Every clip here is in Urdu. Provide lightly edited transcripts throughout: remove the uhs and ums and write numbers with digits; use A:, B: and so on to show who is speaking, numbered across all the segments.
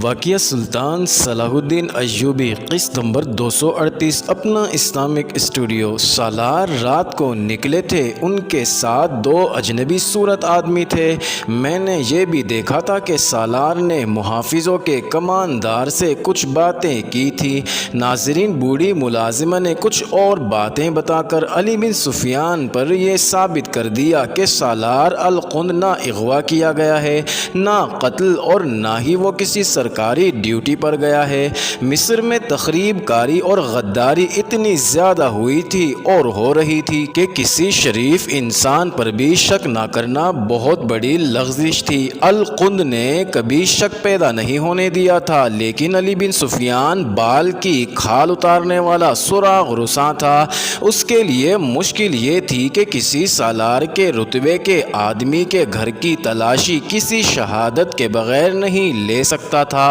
A: واقعہ سلطان صلاح الدین ایوبی قسط نمبر 238 اپنا اسلامک اسٹوڈیو۔ سالار رات کو نکلے تھے، ان کے ساتھ 2 اجنبی صورت آدمی تھے۔ میں نے یہ بھی دیکھا تھا کہ سالار نے محافظوں کے کماندار سے کچھ باتیں کی تھی۔ ناظرین، بوڑھی ملازمہ نے کچھ اور باتیں بتا کر علی بن سفیان پر یہ ثابت کر دیا کہ سالار القند نہ اغوا کیا گیا ہے، نہ قتل، اور نہ ہی وہ کسی سرکاری ڈیوٹی پر گیا ہے۔ مصر میں تخریب کاری اور غداری اتنی زیادہ ہوئی تھی اور ہو رہی تھی کہ کسی شریف انسان پر بھی شک نہ کرنا بہت بڑی لغزش تھی۔ القند نے کبھی شک پیدا نہیں ہونے دیا تھا، لیکن علی بن سفیان بال کی کھال اتارنے والا سراغ رساں تھا۔ اس کے لیے مشکل یہ تھی کہ کسی سالار کے رتبے کے آدمی کے گھر کی تلاشی کسی شہادت کے بغیر نہیں لے سکتا تھا۔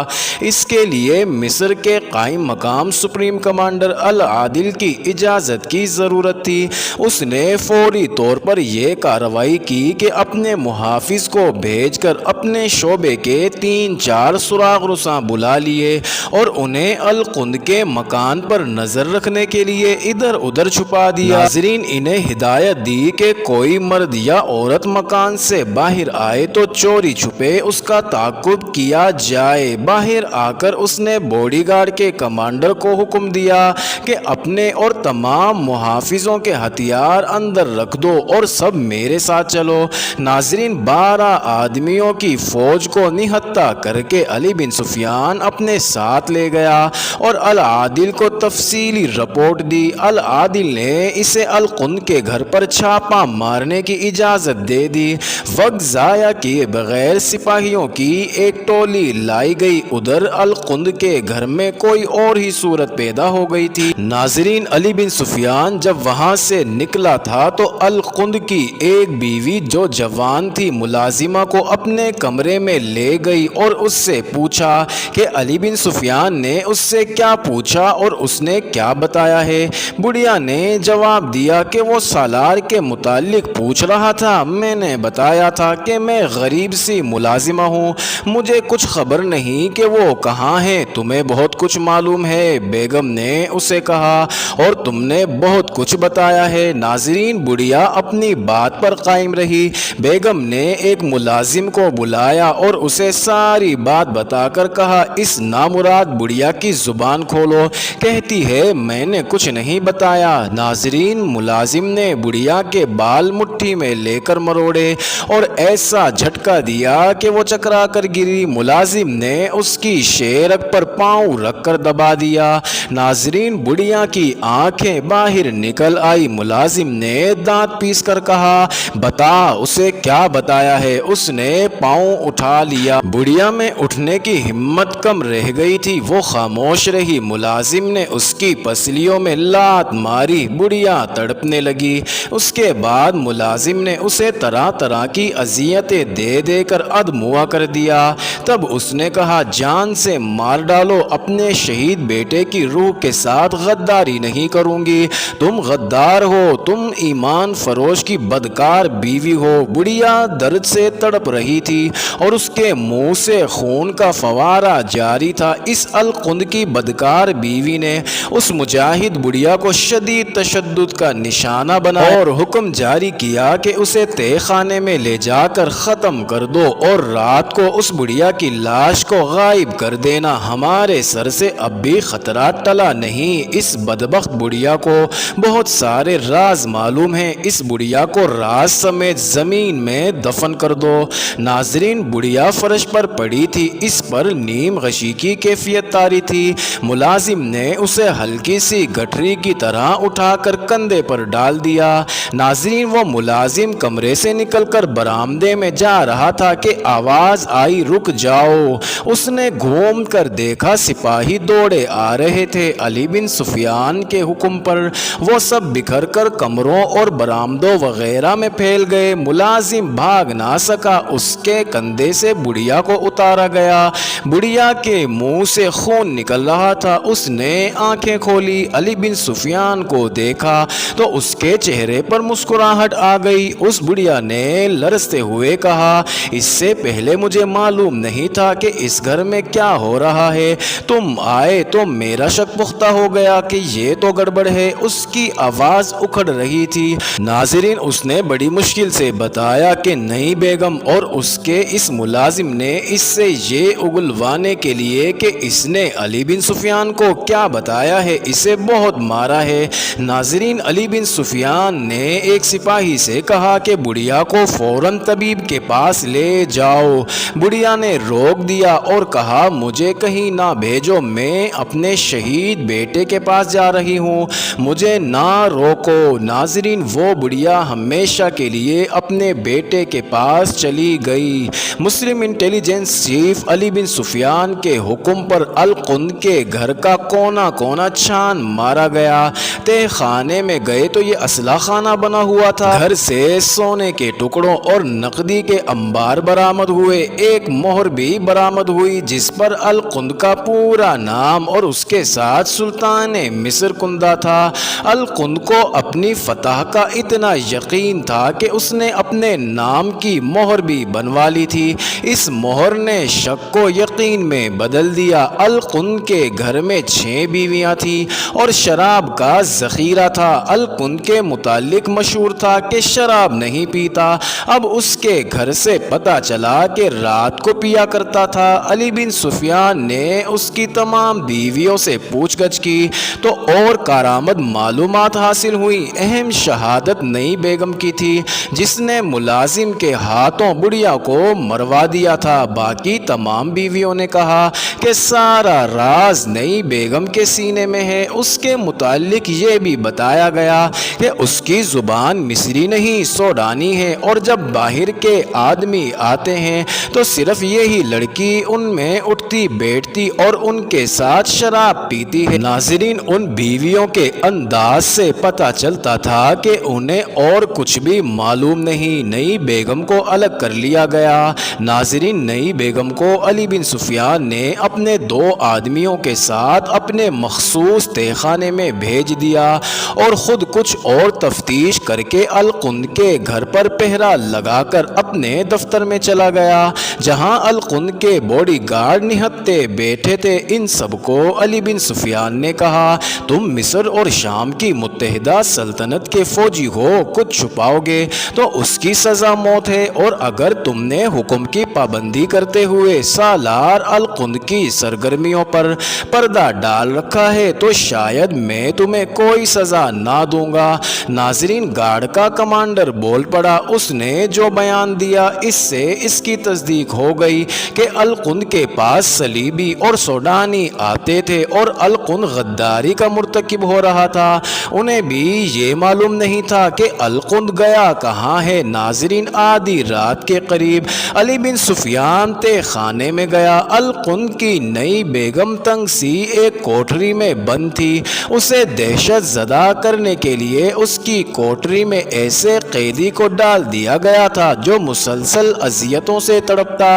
A: اس کے لیے مصر کے قائم مقام سپریم کمانڈر العادل کی اجازت کی ضرورت تھی۔ اس نے فوری طور پر یہ کارروائی کی کہ اپنے محافظ کو بھیج کر اپنے شعبے کے 3-4 سراغ رساں بلا لیے اور انہیں القند کے مکان پر نظر رکھنے کے لیے ادھر ادھر چھپا دیا۔ ناظرین، انہیں ہدایت دی کہ کوئی مرد یا عورت مکان سے باہر آئے تو چوری چھپے اس کا تعاقب کیا جائے۔ باہر آ کر اس نے باڈی گارڈ کے کمانڈر کو حکم دیا کہ اپنے اور تمام محافظوں کے ہتھیار اندر رکھ دو اور سب میرے ساتھ چلو۔ ناظرین، 12 آدمیوں کی فوج کو نہتہ کر کے علی بن سفیان اپنے ساتھ لے گیا اور العادل کو تفصیلی رپورٹ دی۔ العادل نے اسے القند کے گھر پر چھاپا مارنے کی اجازت دے دی۔ وقت ضائع کیے بغیر سپاہیوں کی ایک ٹولی لائی گئی۔ ادھر القند کے گھر میں کوئی اور ہی صورت پیدا ہو گئی تھی۔ ناظرین، علی بن سفیان جب وہاں سے نکلا تھا تو القند کی ایک بیوی جو جوان تھی ملازمہ کو اپنے کمرے میں لے گئی اور اس سے پوچھا کہ علی بن سفیان نے اس سے کیا پوچھا اور اس نے کیا بتایا ہے۔ بڑھیا نے جواب دیا کہ وہ سالار کے متعلق پوچھ رہا تھا۔ میں نے بتایا تھا کہ میں غریب سی ملازمہ ہوں، مجھے کچھ خبر نہیں کہ وہ کہاں ہیں، تمہیں بہت کچھ معلوم ہے۔ بیگم نے اسے کہا، اور تم نے بہت کچھ بتایا ہے۔ ناظرین، بڑھیا اپنی بات پر قائم رہی۔ بیگم نے ایک ملازم کو بلایا اور اسے ساری بات بتا کر کہا، اس نامراد بڑھیا کی زبان کھولو، کہتی ہے میں نے کچھ نہیں بتایا۔ ناظرین، ملازم نے بڑھیا کے بال مٹھی میں لے کر مروڑے اور ایسا جھٹکا دیا کہ وہ چکرا کر گری۔ ملازم نے اس کی شیرک پر پاؤں رکھ کر دبا دیا۔ ناظرین، بڑھیا کی آنکھیں باہر نکل آئی۔ ملازم نے دانت پیس کر کہا، بتا اسے کیا بتایا ہے۔ اس نے پاؤں اٹھا لیا۔ بڑھیا میں اٹھنے کی ہمت کم رہ گئی تھی، وہ خاموش رہی۔ ملازم نے اس کی پسلیوں میں لات ماری، بڑھیا تڑپنے لگی۔ اس کے بعد ملازم نے اسے طرح طرح کی اذیتیں دے دے کر ادموا کر دیا۔ تب اس نے کہا، جان سے مار ڈالو، اپنے شہید بیٹے کی روح کے ساتھ غداری نہیں کروں گی۔ تم غدار ہو، تم ایمان فروش کی بدکار بیوی ہو۔ بڑھیا درد سے تڑپ رہی تھی اور اس کے منہ سے خون کا فوارہ جاری تھا۔ اس القند کی بدکار بیوی نے اس مجاہد بڑھیا کو شدید تشدد کا نشانہ بنایا اور حکم جاری کیا کہ اسے تہہ خانے میں لے جا کر ختم کر دو اور رات کو اس بڑھیا کی لاش کو غائب کر دینا۔ ہمارے سر سے اب بھی خطرہ ٹلا نہیں۔ اس بدبخت بڑھیا کو بہت سارے راز معلوم ہیں، اس بڑھیا کو راز سمیت زمین میں دفن کر دو۔ ناظرین، بڑھیا فرش پر پڑی تھی، اس پر نیم غشی کی کیفیت طاری تھی۔ ملازم نے اسے ہلکی سی گٹھری کی طرح اٹھا کر کندھے پر ڈال دیا۔ ناظرین، وہ ملازم کمرے سے نکل کر برآمدے میں جا رہا تھا کہ آواز آئی، رک جاؤ۔ اس نے گھوم کر دیکھا، سپاہی دوڑے آ رہے تھے۔ علی بن سفیان کے حکم پر وہ سب بکھر کر کمروں اور برآمدوں وغیرہ میں پھیل گئے۔ ملازم بھاگ نہ سکا، اس کے کندھے سے بڑھیا کو اتارا گیا۔ بڑھیا کے منہ سے خون نکل رہا تھا۔ اس نے آنکھیں کھولی، علی بن سفیان کو دیکھا تو اس کے چہرے پر مسکراہٹ آ گئی۔ اس بڑھیا نے لرزتے ہوئے کہا، اس سے پہلے مجھے معلوم نہیں تھا کہ اس گھر میں کیا ہو رہا ہے؟ تم آئے تو میرا شک پختہ ہو گیا کہ یہ تو گڑبڑ ہے۔ اس کی آواز اکھڑ رہی تھی۔ ناظرین، اس نے بڑی مشکل سے بتایا کہ نئی بیگم اور اس کے اس ملازم نے اس سے یہ اگلوانے کے لیے کہ اس نے علی بن سفیان کو کیا بتایا ہے اسے بہت مارا ہے۔ ناظرین، علی بن سفیان نے ایک سپاہی سے کہا کہ بڑھیا کو فوراً طبیب کے پاس لے جاؤ۔ بڑھیا نے روک دیا اور کہا مجھے کہیں نہ بھیجو، میں اپنے شہید بیٹے کے پاس جا رہی ہوں، مجھے نہ روکو۔ ناظرین، وہ بڑھیا ہمیشہ کے لیے اپنے بیٹے کے پاس چلی گئی۔ مسلم انٹیلیجنس چیف علی بن سفیان کے حکم پر القند کے گھر کا کونا کونا چھان مارا گیا۔ تہ خانے میں گئے تو یہ اسلحہ خانہ بنا ہوا تھا۔ گھر سے سونے کے ٹکڑوں اور نقدی کے انبار برآمد ہوئے۔ ایک مہر بھی برآمد ہوئی جس پر القند کا پورا نام اور اس کے ساتھ سلطان مصر کندہ تھا۔ القند کو اپنی فتح کا اتنا یقین تھا کہ اس نے اپنے نام کی مہر بھی بنوا لی تھی۔ اس مہر نے شک کو یقین میں بدل دیا۔ القند کے گھر میں 6 بیویاں تھیں اور شراب کا ذخیرہ تھا۔ القند کے متعلق مشہور تھا کہ شراب نہیں پیتا۔ اب اس کے گھر سے پتہ چلا کہ رات کو پیا کرتا تھا۔ علی بن سفیان نے اس کی تمام بیویوں سے پوچھ گچھ کی تو اور کارآمد معلومات حاصل ہوئی۔ اہم شہادت نئی بیگم کی تھی جس نے ملازم کے ہاتھوں بڑھیا کو مروا دیا تھا۔ باقی تمام بیویوں نے کہا کہ سارا راز نئی بیگم کے سینے میں ہے۔ اس کے متعلق یہ بھی بتایا گیا کہ اس کی زبان مصری نہیں سوڈانی ہے اور جب باہر کے آدمی آتے ہیں تو صرف یہی لڑکی ان میں اٹھتی بیٹھتی اور ان کے ساتھ شراب پیتی ہے۔ ناظرین، ان بیویوں کے انداز سے پتہ چلتا تھا کہ انہیں اور کچھ بھی معلوم نہیں۔ نئی بیگم کو الگ کر لیا گیا۔ ناظرین، نئی بیگم کو علی بن سفیان نے اپنے 2 آدمیوں کے ساتھ اپنے مخصوص تہ خانے میں بھیج دیا اور خود کچھ اور تفتیش کر کے القند کے گھر پر پہرا لگا کر اپنے دفتر میں چلا گیا جہاں القند کے باڈی گارڈ نہتے بیٹھے تھے۔ ان سب کو علی بن سفیان نے کہا تم مصر اور شام کی متحدہ سلطنت کے فوجی ہو، کچھ چھپاؤ گے تو اس کی سزا موت ہے، اور اگر تم نے حکم کی پابندی کرتے ہوئے سالار القند کی سرگرمیوں پر پردہ ڈال رکھا ہے تو شاید میں تمہیں کوئی سزا نہ دوں گا۔ ناظرین، گارڈ کا کمانڈر بول پڑا، اس نے جو بیان دیا اس سے اس کی تصدیق ہو گئی کہ القند کے پاس صلیبی اور سوڈانی آتے تھے اور القند غداری کا مرتکب ہو رہا تھا۔ انہیں بھی یہ معلوم نہیں تھا کہ القند گیا کہاں ہے۔ ناظرین، آدھی رات کے قریب علی بن سفیان تہ خانے میں گیا۔ القند کی نئی بیگم تنگ سی ایک کوٹری میں بند تھی۔ اسے دہشت زدہ کرنے کے لیے اس کی کوٹری میں ایسے قیدی کو ڈال دیا گیا تھا جو مسلسل اذیتوں سے تڑپتا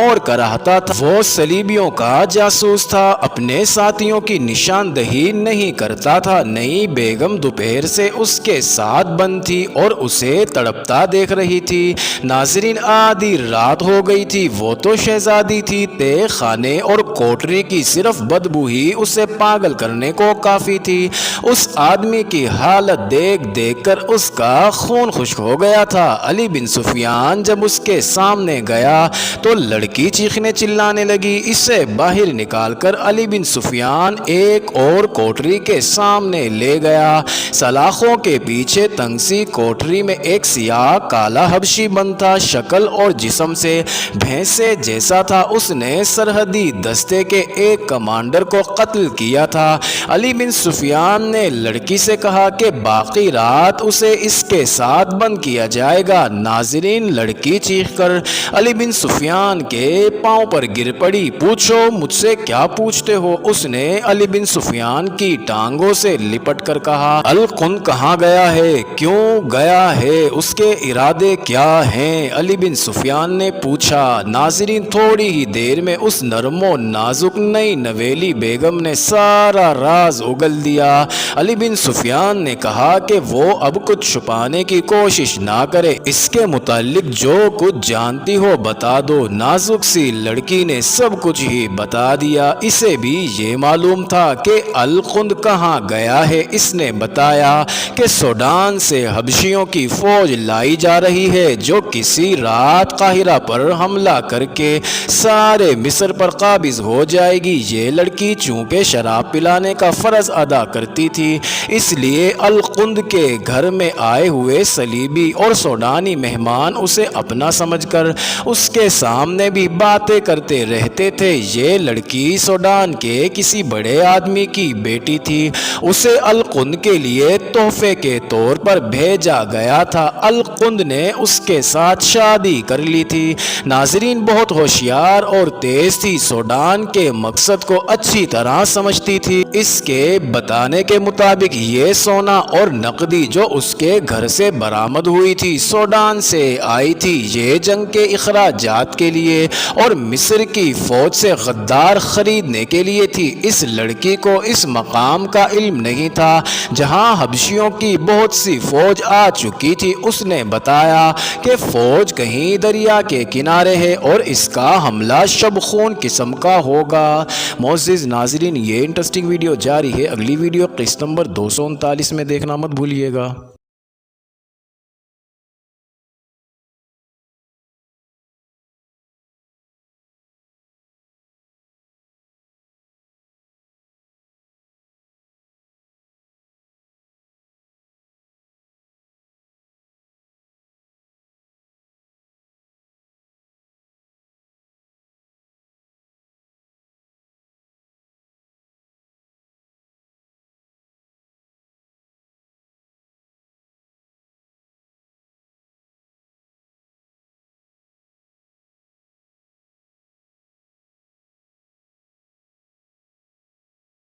A: اور کراہتا تھا۔ وہ صلیبیوں کا جاسوس تھا، اپنے ساتھیوں کی نشاندہی نہیں کرتا تھا۔ نئی بیگم دوپہر سے اس کے ساتھ بند تھی اور اسے تڑپتا دیکھ رہی تھی۔ ناظرین، آدھی رات ہو گئی تھی، وہ تو شہزادی تھی، تہ خانے اور کوٹری کی صرف بدبو ہی اسے پاگل کرنے کو کافی تھی۔ اس آدمی کی حالت دیکھ دیکھ کر اس کا خون خشک ہو گیا تھا۔ علی بن سفیان جب اس کے سامنے گیا تو لڑکی چیخنے چلانے لگی۔ اسے باہر نکال کر علی بن سفیان ایک اور کوٹری کے سامنے لے گیا۔ سلاخوں کے پیچھے تنگ سی کوٹری میں ایک سیاہ کالا حبشی بند تھا، شکل اور جسم سے بھینسے جیسا تھا۔ اس نے سرحدی دستے کے ایک کمانڈر کو قتل کیا تھا۔ علی بن سفیان نے لڑکی سے کہا کہ باقی رات اسے اس کے ساتھ بند کیا جائے گا۔ ناظرین، لڑکی چیخ کر علی بن سفیان کے پاؤں پر گر پڑی۔ پوچھو مجھ سے کیا پوچھتے ہو؟ اس نے علی بن سفیان کی ٹانگوں سے لپٹ کر کہا۔ القند کہاں گیا ہے؟ کیوں گیا ہے؟ اس کے ارادے کیا ہیں؟ علی بن سفیان نے پوچھا۔ ناظرین، تھوڑی ہی دیر میں اس نرم و نازک نئی نویلی بیگم نے سارا راز اگل دیا۔ علی بن سفیان نے کہا کہ وہ اب کچھ چھپانے کی کوشش نہ کرے، اس کے متعلق جو کچھ جانتی ہو بتا دو۔ نازک سی لڑکی لڑکی نے سب کچھ ہی بتا دیا۔ اسے بھی یہ معلوم تھا کہ القند کہاں گیا ہے۔ اس نے بتایا کہ سوڈان سے حبشیوں کی فوج لائی جا رہی ہے جو کسی رات قاہرہ پر حملہ کر کے سارے مصر پر قابض ہو جائے گی۔ یہ لڑکی چونکہ شراب پلانے کا فرض ادا کرتی تھی، اس لیے القند کے گھر میں آئے ہوئے صلیبی اور سوڈانی مہمان اسے اپنا سمجھ کر اس کے سامنے بھی باتیں کرتے رہتے تھے۔ یہ لڑکی سوڈان کے کسی بڑے آدمی کی بیٹی تھی۔ اسے القند کے لیے تحفے کے طور پر بھیجا گیا تھا۔ القند نے اس کے ساتھ شادی کر لی تھی۔ ناظرین، بہت ہوشیار اور تیز تھی، سوڈان کے مقصد کو اچھی طرح سمجھتی تھی۔ اس کے بتانے کے مطابق یہ سونا اور نقدی جو اس کے گھر سے برآمد ہوئی تھی سوڈان سے آئی تھی۔ یہ جنگ کے اخراجات کے لیے اور مصر کی فوج سے غدار خریدنے کے لیے تھی۔ اس لڑکی کو اس مقام کا علم نہیں تھا جہاں حبشیوں کی بہت سی فوج آ چکی تھی۔ اس نے بتایا کہ فوج کہیں دریا کے کنارے ہے اور اس کا حملہ شب خون قسم کا ہوگا۔ معزز ناظرین، یہ انٹرسٹنگ ویڈیو جاری ہے۔ اگلی ویڈیو قسط نمبر 239 میں دیکھنا مت بھولیے گا۔